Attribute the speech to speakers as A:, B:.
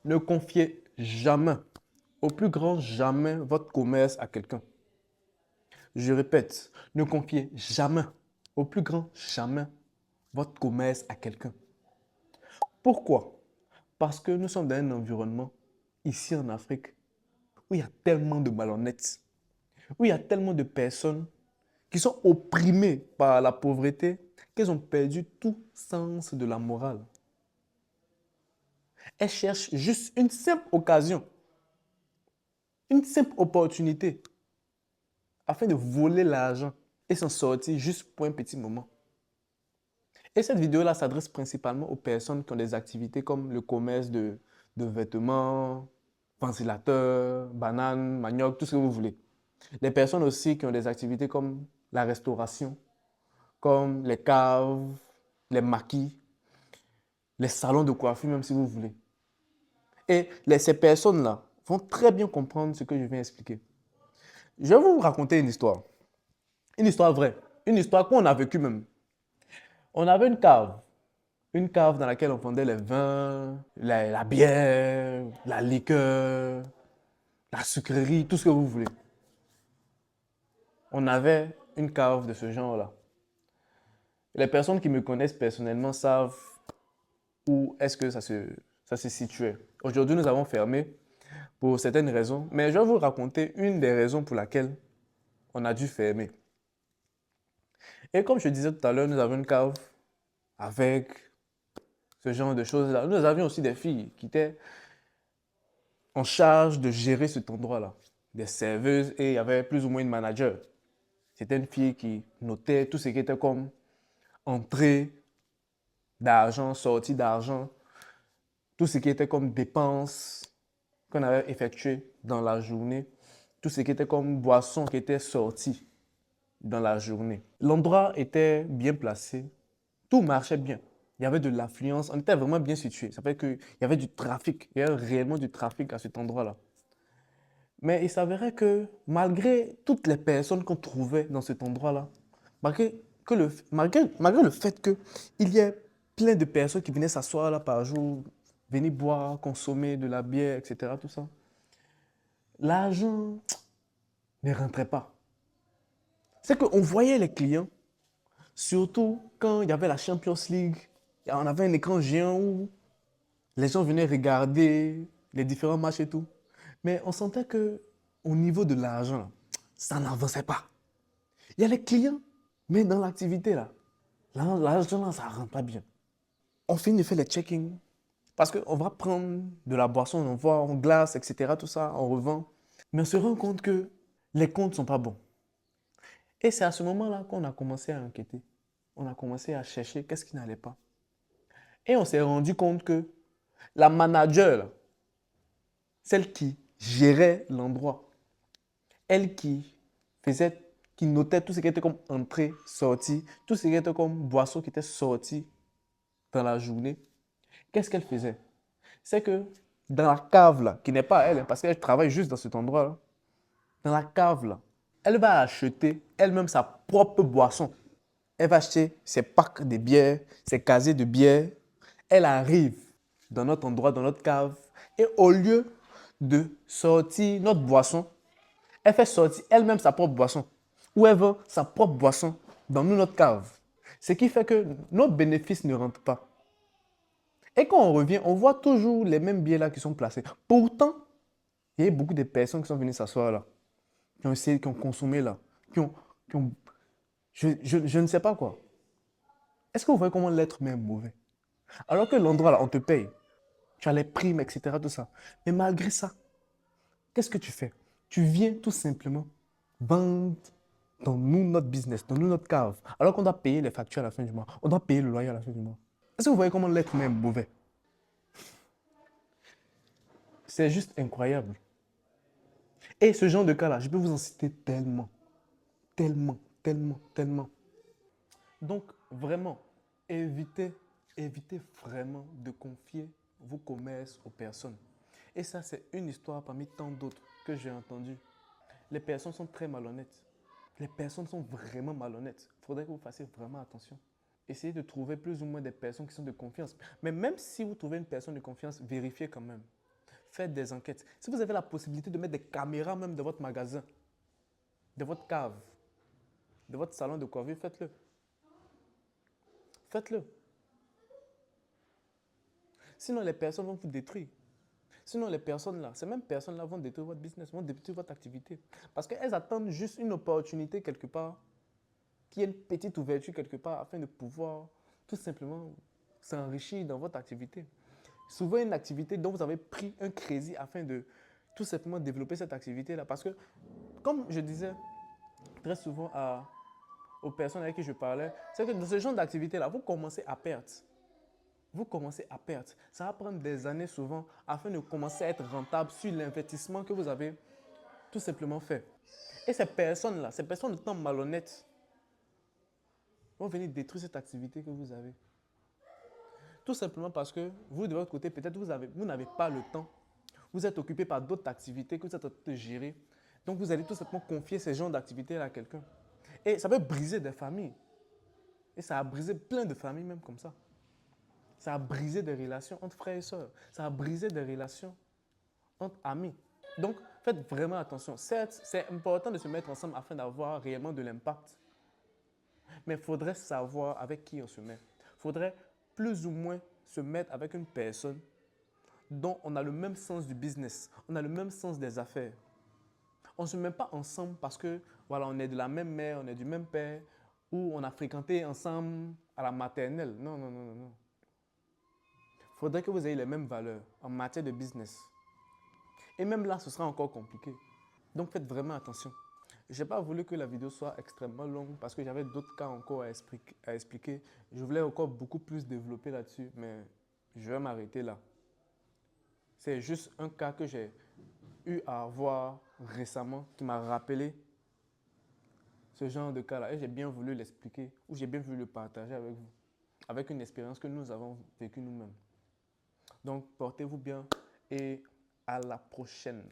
A: Ne confiez jamais, au plus grand jamais, votre commerce à quelqu'un. Je répète, ne confiez jamais, au plus grand jamais, votre commerce à quelqu'un. Pourquoi? Parce que nous sommes dans un environnement, ici en Afrique, où il y a tellement de malhonnêtes, où il y a tellement de personnes qui sont opprimées par la pauvreté qu'elles ont perdu tout sens de la morale. Elles cherchent juste une simple occasion, une simple opportunité afin de voler l'argent et s'en sortir juste pour un petit moment. Et cette vidéo-là s'adresse principalement aux personnes qui ont des activités comme le commerce de vêtements, ventilateurs, bananes, manioc, tout ce que vous voulez. Les personnes aussi qui ont des activités comme la restauration, comme les caves, les maquis, les salons de coiffure, même si vous voulez. Et ces personnes-là vont très bien comprendre ce que je viens expliquer. Je vais vous raconter une histoire vraie, une histoire qu'on a vécue même. On avait une cave dans laquelle on vendait les vins, la bière, la liqueur, la sucrerie, tout ce que vous voulez. On avait une cave de ce genre-là. Les personnes qui me connaissent personnellement savent où est-ce que ça se situait. Aujourd'hui, nous avons fermé pour certaines raisons, mais je vais vous raconter une des raisons pour laquelle on a dû fermer. Et comme je disais tout à l'heure, nous avons une cave avec ce genre de choses-là. Nous avions aussi des filles qui étaient en charge de gérer cet endroit-là, des serveuses, et il y avait plus ou moins une manager. C'était une fille qui notait tout ce qui était comme entrée d'argent, sortie d'argent, tout ce qui était comme dépenses qu'on avait effectuées dans la journée, tout ce qui était comme boisson qui était sorti dans la journée. L'endroit était bien placé, tout marchait bien. Il y avait de l'affluence, on était vraiment bien situé. Ça fait qu'il y avait du trafic, il y avait réellement du trafic à cet endroit-là. Mais il s'avérait que malgré toutes les personnes qu'on trouvait dans cet endroit-là, malgré le fait qu'il y ait plein de personnes qui venaient s'asseoir là par jour, venir boire, consommer de la bière, etc., tout ça, l'argent ne rentrait pas. C'est qu'on voyait les clients, surtout quand il y avait la Champions League, on avait un écran géant où les gens venaient regarder les différents matchs et tout. Mais on sentait que au niveau de l'argent, ça n'avançait pas. Il y a les clients, mais dans l'activité là, l'argent là, ça ne rentre pas bien. On finit de faire les check-in parce qu'on va prendre de la boisson, on voit, on glace, etc. Tout ça, on revend. Mais on se rend compte que les comptes ne sont pas bons. Et c'est à ce moment-là qu'on a commencé à enquêter. On a commencé à chercher qu'est-ce qui n'allait pas. Et on s'est rendu compte que la manager, là, celle qui gérait l'endroit, elle qui notait tout ce qui était comme entrée, sortie, tout ce qui était comme boisson qui était sorti dans la journée, qu'est-ce qu'elle faisait? C'est que dans la cave là, qui n'est pas elle, hein, parce qu'elle travaille juste dans cet endroit-là, dans la cave là, elle va acheter elle-même sa propre boisson. Elle va acheter ses packs de bière, ses casiers de bière. Elle arrive dans notre endroit, dans notre cave, et au lieu de sortir notre boisson, elle fait sortir elle-même sa propre boisson. Ou elle veut sa propre boisson dans notre cave. Ce qui fait que nos bénéfices ne rentrent pas. Et quand on revient, on voit toujours les mêmes billets là qui sont placés. Pourtant, il y a beaucoup de personnes qui sont venues s'asseoir là, qui ont essayé, qui ont consommé là, qui ont je ne sais pas quoi. Est-ce que vous voyez comment l'être humain est mauvais? Alors que l'endroit là, on te paye. Tu as les primes, etc. Tout ça. Mais malgré ça, qu'est-ce que tu fais? Tu viens tout simplement vendre dans nous, notre business, dans nous, notre cave, alors qu'on doit payer les factures à la fin du mois. On doit payer le loyer à la fin du mois. Est-ce que vous voyez comment l'être humain est mauvais? C'est juste incroyable. Et ce genre de cas-là, je peux vous en citer tellement, tellement, tellement, tellement. Donc, vraiment, évitez, évitez vraiment de confier vos commerces aux personnes. Et ça, c'est une histoire parmi tant d'autres que j'ai entendues. Les personnes sont très malhonnêtes. Les personnes sont vraiment malhonnêtes. Il faudrait que vous fassiez vraiment attention. Essayez de trouver plus ou moins des personnes qui sont de confiance. Mais même si vous trouvez une personne de confiance, vérifiez quand même. faites des enquêtes. Si vous avez la possibilité de mettre des caméras même dans votre magasin, de votre cave, de votre salon de coiffure, faites-le. Faites-le. Sinon, les personnes vont vous détruire. Sinon, les personnes là, ces mêmes personnes là vont détruire votre business, vont détruire votre activité. Parce qu'elles attendent juste une opportunité quelque part, qu'il y ait une petite ouverture quelque part afin de pouvoir tout simplement s'enrichir dans votre activité. Souvent une activité dont vous avez pris un crédit afin de tout simplement développer cette activité-là. Parce que, comme je disais très souvent aux personnes avec qui je parlais, c'est que dans ce genre d'activité-là, vous commencez à perdre. Vous commencez à perdre. Ça va prendre des années souvent afin de commencer à être rentable sur l'investissement que vous avez tout simplement fait. Et ces personnes-là, ces personnes de temps malhonnêtes, vont venir détruire cette activité que vous avez. Tout simplement parce que vous, de votre côté, peut-être vous n'avez pas le temps. Vous êtes occupé par d'autres activités que vous êtes en train de gérer. Donc, vous allez tout simplement confier ces genres d'activités à quelqu'un. Et ça peut briser des familles. Et ça a brisé plein de familles même comme ça. Ça a brisé des relations entre frères et sœurs. Ça a brisé des relations entre amis. Donc, faites vraiment attention. Certes, c'est important de se mettre ensemble afin d'avoir réellement de l'impact. Mais il faudrait savoir avec qui on se met. Il faudrait plus ou moins se mettre avec une personne dont on a le même sens du business, on a le même sens des affaires. On ne se met pas ensemble parce que voilà, on est de la même mère, on est du même père, ou on a fréquenté ensemble à la maternelle. Non, non, non, non, non. Il faudrait que vous ayez les mêmes valeurs en matière de business. Et même là, ce sera encore compliqué. Donc faites vraiment attention. Je n'ai pas voulu que la vidéo soit extrêmement longue parce que j'avais d'autres cas encore à expliquer. Je voulais encore beaucoup plus développer là-dessus, mais je vais m'arrêter là. C'est juste un cas que j'ai eu à voir récemment qui m'a rappelé ce genre de cas-là. Et j'ai bien voulu l'expliquer ou j'ai bien voulu le partager avec vous, avec une expérience que nous avons vécue nous-mêmes. Donc, portez-vous bien et à la prochaine.